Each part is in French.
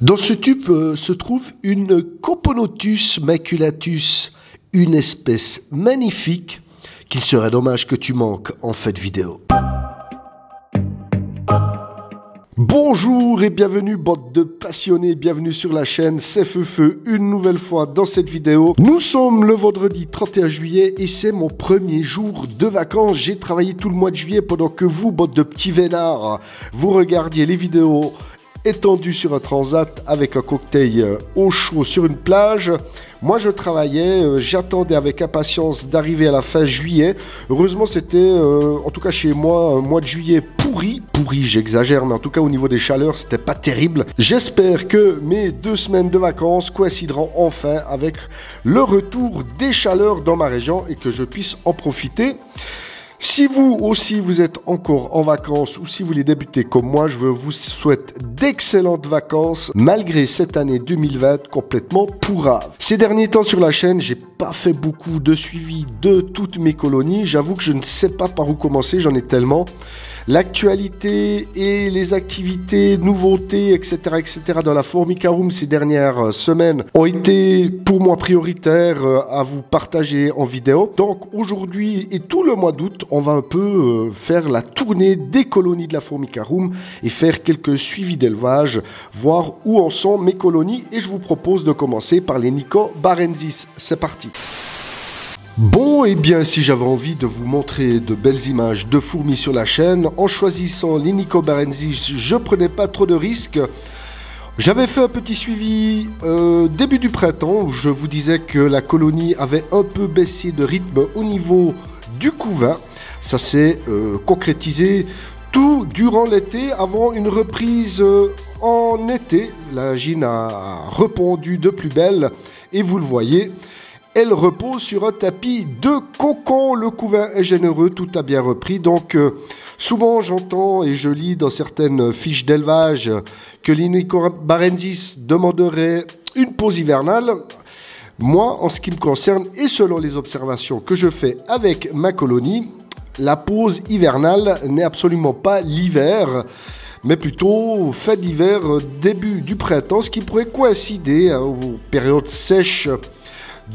Dans ce tube se trouve une Coponotus maculatus, une espèce magnifique qu'il serait dommage que tu manques en cette vidéo. Bonjour et bienvenue bande de passionnés, bienvenue sur la chaîne, c'est Feufeu une nouvelle fois dans cette vidéo. Nous sommes le vendredi 31 juillet et c'est mon premier jour de vacances. J'ai travaillé tout le mois de juillet pendant que vous, bande de petits vénards, vous regardiez les vidéos étendu sur un transat avec un cocktail au chaud sur une plage. Moi je travaillais, j'attendais avec impatience d'arriver à la fin juillet. Heureusement c'était, en tout cas chez moi, un mois de juillet pourri j'exagère, mais en tout cas au niveau des chaleurs c'était pas terrible. J'espère que mes 2 semaines de vacances coïncideront enfin avec le retour des chaleurs dans ma région et que je puisse en profiter. Si vous aussi vous êtes encore en vacances ou si vous voulez débuter comme moi, je vous souhaite d'excellentes vacances malgré cette année 2020 complètement pourrave. Ces derniers temps sur la chaîne, j'ai pas fait beaucoup de suivi de toutes mes colonies. J'avoue que je ne sais pas par où commencer, j'en ai tellement. L'actualité et les activités, nouveautés, etc. dans la Formica Room ces dernières semaines ont été pour moi prioritaires à vous partager en vidéo. Donc aujourd'hui et tout le mois d'août, on va un peu faire la tournée des colonies de la Formica Room et faire quelques suivis d'élevage, voir où en sont mes colonies. Et je vous propose de commencer par les Nicobarensis. C'est parti. Bon, et bien si j'avais envie de vous montrer de belles images de fourmis sur la chaîne, en choisissant les Nicobarensis, je prenais pas trop de risques. J'avais fait un petit suivi début du printemps où je vous disais que la colonie avait un peu baissé de rythme au niveau du couvain. Ça s'est concrétisé tout durant l'été avant une reprise en été. La gine a répondu de plus belle et vous le voyez. Elle repose sur un tapis de cocon. Le couvain est généreux, tout a bien repris. Donc, souvent j'entends et je lis dans certaines fiches d'élevage que les Nicobarensis demanderaient une pause hivernale. Moi, en ce qui me concerne et selon les observations que je fais avec ma colonie, la pause hivernale n'est absolument pas l'hiver, mais plutôt fin d'hiver, début du printemps, ce qui pourrait coïncider aux périodes sèches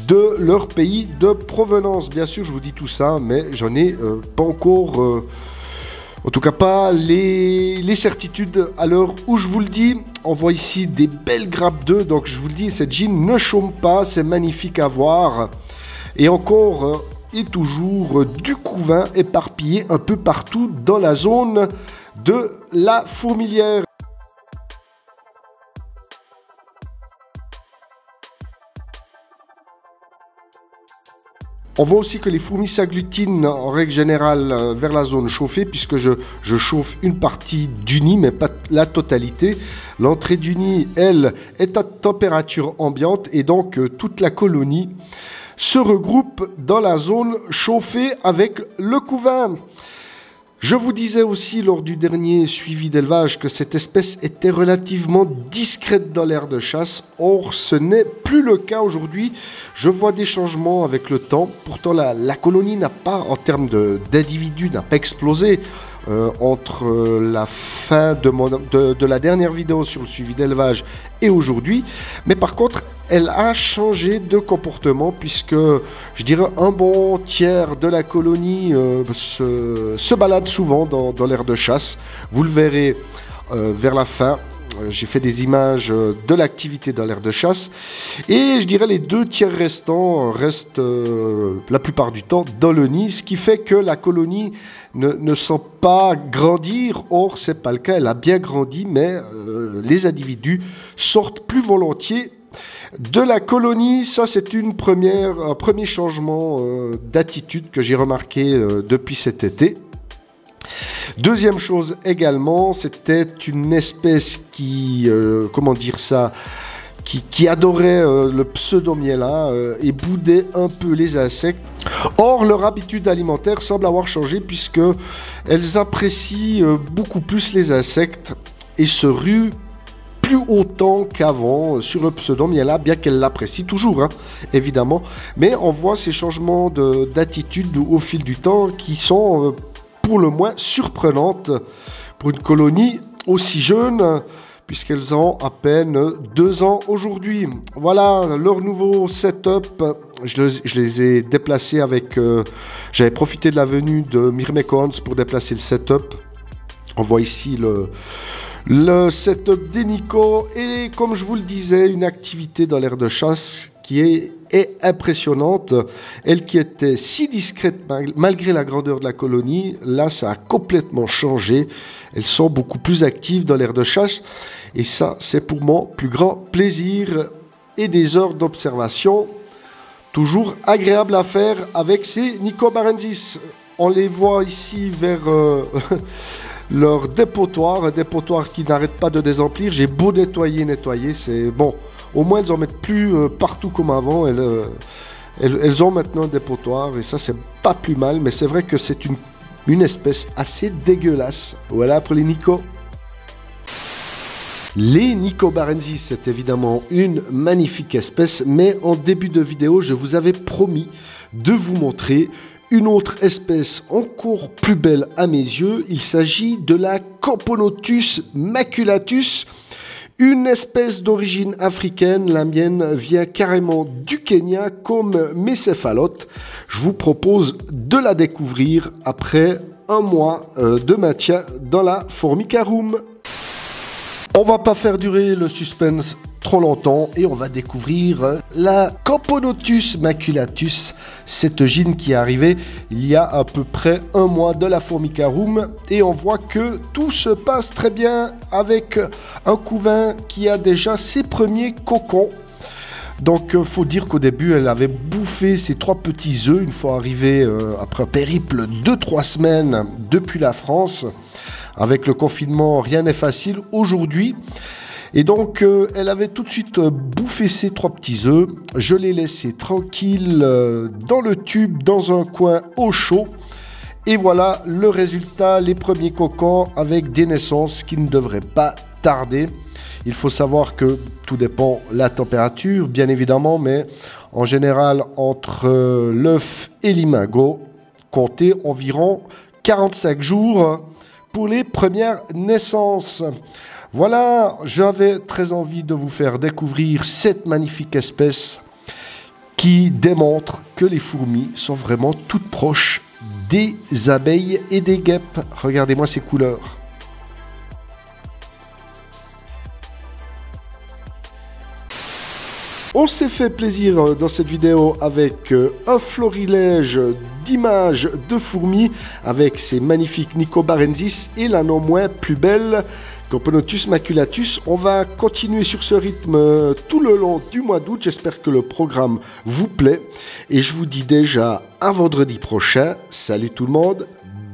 de leur pays de provenance. Bien sûr, je vous dis tout ça, mais j'en ai pas encore, en tout cas pas les certitudes à l'heure où je vous le dis. On voit ici des belles grappes d'œufs, donc je vous le dis, cette gine ne chôme pas, c'est magnifique à voir. Et encore et toujours du couvain éparpillé un peu partout dans la zone de la fourmilière. On voit aussi que les fourmis s'agglutinent en règle générale vers la zone chauffée puisque je chauffe une partie du nid mais pas la totalité. L'entrée du nid, elle, est à température ambiante et donc toute la colonie se regroupe dans la zone chauffée avec le couvain. Je vous disais aussi lors du dernier suivi d'élevage que cette espèce était relativement discrète dans l'aire de chasse. Or, ce n'est plus le cas aujourd'hui. Je vois des changements avec le temps. Pourtant, la colonie n'a pas, en termes d'individus, n'a pas explosé entre la fin de la dernière vidéo sur le suivi d'élevage et aujourd'hui. Mais par contre, elle a changé de comportement puisque, je dirais, un bon tiers de la colonie se balade souvent dans l'aire de chasse. Vous le verrez vers la fin. J'ai fait des images de l'activité dans l'aire de chasse. Et je dirais les 2 tiers restants restent la plupart du temps dans le nid. Ce qui fait que la colonie ne sent pas grandir. Or, ce n'est pas le cas. Elle a bien grandi, mais les individus sortent plus volontiers de la colonie. Ça, c'est un premier changement d'attitude que j'ai remarqué depuis cet été. Deuxième chose également, c'était une espèce qui, comment dire ça, qui adorait le pseudomiella et boudait un peu les insectes. Or, leur habitude alimentaire semble avoir changé puisque elles apprécient beaucoup plus les insectes et se ruent plus autant qu'avant sur le pseudomiella, bien qu'elle l'apprécie toujours, hein, évidemment. Mais on voit ces changements d'attitude au fil du temps qui sont pour le moins surprenantes pour une colonie aussi jeune, puisqu'elles ont à peine 2 ans aujourd'hui. Voilà leur nouveau setup. Je les ai déplacés avec... j'avais profité de la venue de Myrmecoons pour déplacer le setup. On voit ici le setup des Nico. Et comme je vous le disais, une activité dans l'aire de chasse qui est impressionnante. Elle qui était si discrète malgré la grandeur de la colonie, là ça a complètement changé. Elles sont beaucoup plus actives dans l'aire de chasse et ça c'est pour mon plus grand plaisir. Et des heures d'observation toujours agréables à faire avec ces Nicobarensis. On les voit ici vers leur dépotoir, un dépotoir qui n'arrête pas de désemplir. J'ai beau nettoyer, c'est bon. Au moins, elles en mettent plus partout comme avant. Elles ont maintenant un dépotoir et ça, c'est pas plus mal. Mais c'est vrai que c'est une espèce assez dégueulasse. Voilà pour les Nico. Les Nicobarensis, c'est évidemment une magnifique espèce. Mais en début de vidéo, je vous avais promis de vous montrer une autre espèce encore plus belle à mes yeux. Il s'agit de la Camponotus maculatus. Une espèce d'origine africaine, la mienne vient carrément du Kenya comme mes céphalotes. Je vous propose de la découvrir après un mois de maintien dans la Formicarum. On va pas faire durer le suspense trop longtemps et on va découvrir la Camponotus maculatus, cette gine qui est arrivée il y a à peu près un mois de la Formicarum et on voit que tout se passe très bien avec un couvain qui a déjà ses premiers cocons. Donc faut dire qu'au début elle avait bouffé ses 3 petits œufs une fois arrivée après un périple de 3 semaines depuis la France. Avec le confinement, rien n'est facile aujourd'hui. Et donc, elle avait tout de suite bouffé ses 3 petits œufs. Je l'ai laissé tranquille dans le tube, dans un coin au chaud. Et voilà le résultat, les premiers cocons avec des naissances qui ne devraient pas tarder. Il faut savoir que tout dépend de la température, bien évidemment, mais en général, entre l'œuf et l'imago, comptez environ 45 jours pour les premières naissances. Voilà, j'avais très envie de vous faire découvrir cette magnifique espèce qui démontre que les fourmis sont vraiment toutes proches des abeilles et des guêpes. Regardez-moi ces couleurs. On s'est fait plaisir dans cette vidéo avec un florilège d'images de fourmis avec ces magnifiques Nicobarensis et la non moins plus belle Camponotus maculatus. On va continuer sur ce rythme tout le long du mois d'août. J'espère que le programme vous plaît et je vous dis déjà à vendredi prochain. Salut tout le monde,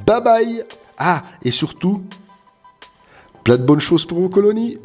bye bye. Ah, et surtout, plein de bonnes choses pour vos colonies.